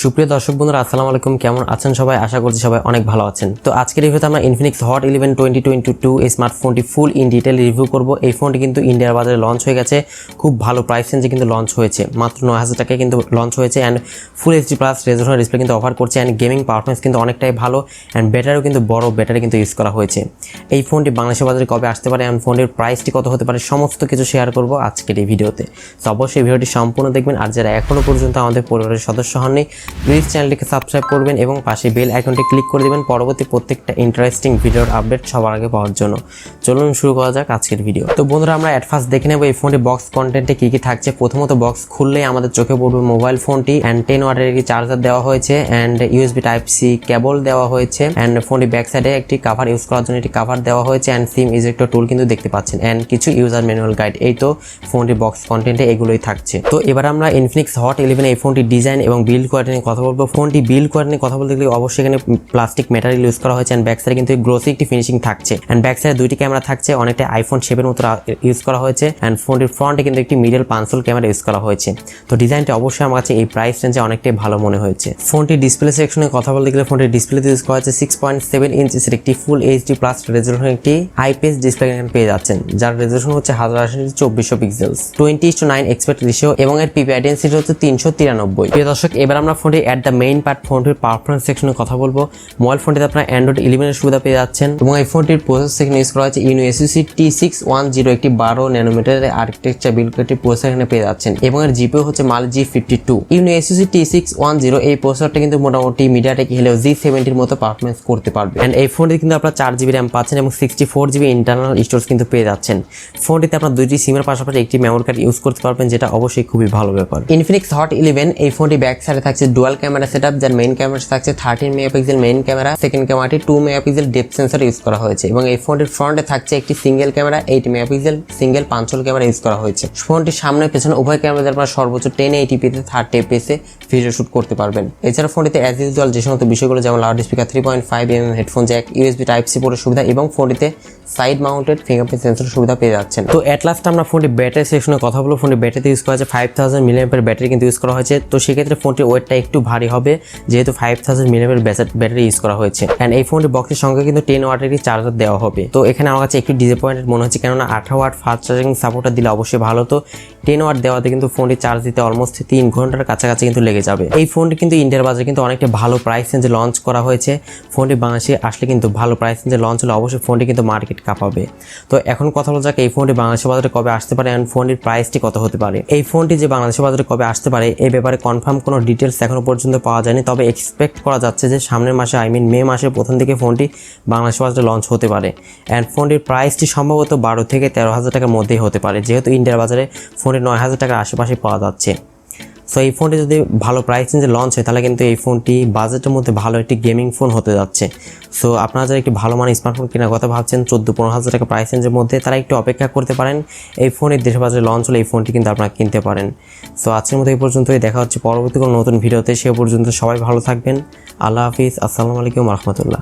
সুপ্রিয় দর্শক বন্ধুরা আসসালামু আলাইকুম, কেমন আছেন সবাই? আশা করছি সবাই অনেক ভালো আছেন। তো আজকের রিভিউতে আমরা Infinix Hot 11 2022 এই স্মার্টফোনটি ফুল ইন ডিটেল রিভিউ করব। এই ফোনটি কিন্তু ইন্ডিয়ার বাজারে লঞ্চ হয়ে গেছে, খুব ভালো প্রাইস রেঞ্জে কিন্তু লঞ্চ হয়েছে, মাত্র 9000 টাকায় কিন্তু লঞ্চ হয়েছে। And full HD plus resolution display কিন্তু অফার করছে। অ্যান্ড গেমিং পারফরমেন্স কিন্তু অনেকটাই ভালো, অ্যান্ড ব্যাটারিও কিন্তু বড় ব্যাটারি কিন্তু ইউজ করা হয়েছে। এই ফোনটি বাংলাদেশের বাজারে কবে আসতে পারে, অ্যান্ড ফোনটির প্রাইসটি কত হতে পারে, সমস্ত কিছু শেয়ার করব আজকের এই ভিডিওতে। তো অবশ্যই ভিডিওটি সম্পূর্ণ দেখবেন। আর যারা এখনও পর্যন্ত আমাদের পরিবারের সদস্য হননি, প্লিজ চ্যানেলটিকে সাবস্ক্রাইব করবেন এবং পাশে বেল আইকনটি ক্লিক করে দেবেন পরবর্তী প্রত্যেকটা ইন্টারেস্টিং ভিডিওর আপডেট সবার আগে পাওয়ার জন্য। চলুন শুরু করা যাক আজকের ভিডিও। তো বন্ধুরা, আমরা অ্যাট ফার্স্ট দেখে নেব এই ফোনটি বক্স কন্টেন্টে কি কি থাকছে। প্রথমত বক্স খুললেই আমাদের চোখে পড়বে মোবাইল ফোনটি, অ্যান্ড 10 ওয়াটের একটি চার্জার দেওয়া হয়েছে, and USB type C cable দেওয়া হয়েছে, অ্যান্ড ফোনটি ব্যাক সাইডে একটি কাভার ইউজ করার জন্য একটি কাভার দেওয়া হয়েছে, অ্যান্ড সিম ইজেক্টর টুল কিন্তু দেখতে পাচ্ছেন, অ্যান্ড কিছু ইউজার ম্যানুয়াল গাইড। এই তো ফোনটি বক্স কন্টেন্টে এগুলোই থাকছে। তো এবার আমরা Infinix Hot 11 এই ফোনটি ডিজাইন এবং বিল্ড কোয়ালিটি নিয়ে কথা বলবো। ফোনটি বিল্ড কোয়ালিটি নিয়ে কথা বলতে গেলে অবশ্যই এখানে প্লাস্টিক ম্যাটেরিয়াল ইউজ করা হয়েছে, অ্যান্ড ব্যাক সাইডে কিন্তু গ্লোসি একটি ফিনিশিং থাকছে, অ্যান্ড ব্যাক সাইডে দুইটি ক্যামেরা থাকছে, অনেকটা আইফোন শেপের মতো ইউজ করা হয়েছে, অ্যান্ড ফোনটির ফ্রন্টে কিন্তু একটি মিডল পাঁচল ক্যামেরা ইউজ করা হয়েছে। তো ডিজাইনটা অবশ্যই আমার কাছে এই প্রাইস রেঞ্জে অনেকটাই ভালো মনে হয়েছে। ফোনটির ডিসপ্লে সেকশনে কথা বলতে গেলে ফোনটির ডিসপ্লেতে ইউজ করা হয়েছে 6.7 ইঞ্চের একটি ফুল এইচডি প্লাস রেজোলিউশন একটি আইপিএস ডিসপ্লে এখানে পেয়ে যাচ্ছেন, যার রেজোলিউশন হচ্ছে 1080x2400 পিক্সেলস, 20:9 এক্সপেক্ট রেশিও এবং এর পিপিআই ডেনসিটি হচ্ছে 393। প্রিয় দর্শক, এবার আমরা ফোনটি অ্যাট দ্য মেইন পার্ট ফোনটির পারফরমেন্স সেকশনে কথা বলবো। মোবাইল ফোনটিতে আপনারা অ্যান্ড্রয়েড 11 এর সুবিধা পেয়ে যাচ্ছেন, এবং এই ফোনটির প্রসেসর সেকশনে ইউজ করা হয়েছে ইউনিএসইসি T610 একটি 12 ন্যানোমিটারের আর্কিটেকচার বিল্ড একটি প্রসেসর এখানে পেয়ে যাচ্ছেন, এবং এর জিপিইউ হচ্ছে মাল G52। ইউনিএসইসি T610 এই প্রসেসরটা কিন্তু মোটামুটি মিডিয়াটেক হেলেও G70 এর মতো পারফরমেন্স করতে পারবে। এন্ড এই ফোনটি কিন্তু আপনারা 4GB RAM পাচ্ছেন এবং 64GB ইন্টারনাল স্টোরেজ কিন্তু পেয়ে যাচ্ছেন। ফোনটিতে আপনারা দুইটি সিমের পাশাপাশি একটি মেমোরি কার্ড ইউজ করতে পারবেন, যেটা অবশ্যই খুবই ভালো ব্যাপার। Infinix Hot 11 এই ফোনটি ব্যাক সাইডে থাকছে ডুয়াল ক্যামেরা সেটআপ, যার মেইন ক্যামেরা থাকছে 13 মেগাপিক্সেল মেইন ক্যামেরা, সেকেন্ড ক্যামেরাটি 2 মেগাপিক্সেল ডেপথ সেন্সর ইউজ করা হয়েছে, এবং এই ফোনটির ফ্রন্টে থাকছে একটি সিঙ্গেল ক্যামেরা 8 মেগাপিক্সেল সিঙ্গেল পাঁচল ক্যামেরা ইউজ করা হয়েছে। ফোনটির সামনে পেছনে উভয় ক্যামেরা আপনারা সর্বোচ্চ 1080p তে 30 fps এ ভিডিও শুট করতে পারবেন। এছাড়া ফোনটিতে অ্যাজ ইউজুয়াল যে সমস্ত বিষয়গুলো যেমন loud speaker, 3.5mm headphone jack, USB type C পোর্টের সুবিধা, এবং ফোনটিতে সাইড মাউন্টেড ফিঙ্গারপ্রিন্ট সেন্সর সুবিধা পেয়ে যাচ্ছেন। তো এট লাস্ট আমরা ফোনটি ব্যাটারি সেকশনে কথা বলবো। ফোনটি ব্যাটারিতে ইউজ করা হয়েছে 5000 mAh ব্যাটারি কিন্তু ইউজ করা হয়েছে। তো সেক্ষেত্রে ফোনটির ওয়েটটা একটু ভারী হবে, যেহেতু 5000 mAh ব্যাটারি ইউজ করা হয়েছে। অ্যান্ড এই ফোনটির বক্সের সঙ্গে কিন্তু 10 ওয়াটের একটি চার্জার দেওয়া হবে। তো এখানে আমার কাছে একটু ডিসঅ্যাপয়েন্টেড মনে হচ্ছে, কেননা 18 ওয়াট ফাস্ট চার্জিং সাপোর্টটা দিলে অবশ্যই ভালো। তো 10 ওয়াট দেওয়াতে কিন্তু ফোনটি চার্জ দিতে অলমোস্ট 3 ঘন্টার কাছাকাছি কিন্তু লেগে যাবে। এই ফোনটি কিন্তু ইন্ডিয়ার বাজারে কিন্তু অনেকটা ভালো প্রাইস রেঞ্জে লঞ্চ করা হয়েছে। ফোনটি বাংলাদেশে আসলে কিন্তু ভালো প্রাইস রেঞ্জে লঞ্চ হলে অবশ্যই ফোনটি কিন্তু মার্কেট কাঁপাবে। তো এখন কথা বলা যাক এই ফোনটি বাংলাদেশের বাজারে কবে আসতে পারে, এন্ড ফোনটির প্রাইসটি কত হতে পারে। এই ফোনটি যে বাংলাদেশের বাজারে কবে আসতে পারে এই ব্যাপারে কনফার্ম কোনো ডিটেলস এখনো পর্যন্ত পাওয়া যায়নি, তবে এক্সপেক্ট করা যাচ্ছে যে সামনের মাসে মে মাসের প্রথম দিকে ফোনটি বাংলাদেশের বাজারে লঞ্চ হতে পারে। অ্যান্ড ফোনটির প্রাইসটি সম্ভবত 12 থেকে 13,000 টাকার মধ্যেই হতে পারে, যেহেতু ইন্ডিয়ার বাজারে ফোনটি 9,000 টাকার আশেপাশে পাওয়া যাচ্ছে। সো এই ফোনটি যদি ভালো প্রাইস রেঞ্জে লঞ্চ হয় তাহলে কিন্তু এই ফোনটি বাজেটের মধ্যে ভালো একটি গেমিং ফোন হতে যাচ্ছে। সো আপনারা যারা একটি ভালো মানের স্মার্টফোন কেনার কথা ভাবছেন 14-15,000 টাকা প্রাইস রেঞ্জের মধ্যে, তারা একটু অপেক্ষা করতে পারেন। এই ফোনের দেশের বাজারে লঞ্চ হলে এই ফোনটি কিন্তু আপনারা কিনতে পারেন। সো আজকের মতো এই পর্যন্তই, দেখা হচ্ছে পরবর্তী কোনো নতুন ভিডিওতে। সে পর্যন্ত সবাই ভালো থাকবেন। আল্লাহ হাফিজ, আসসালামু আলাইকুম রহমতুল্লাহ।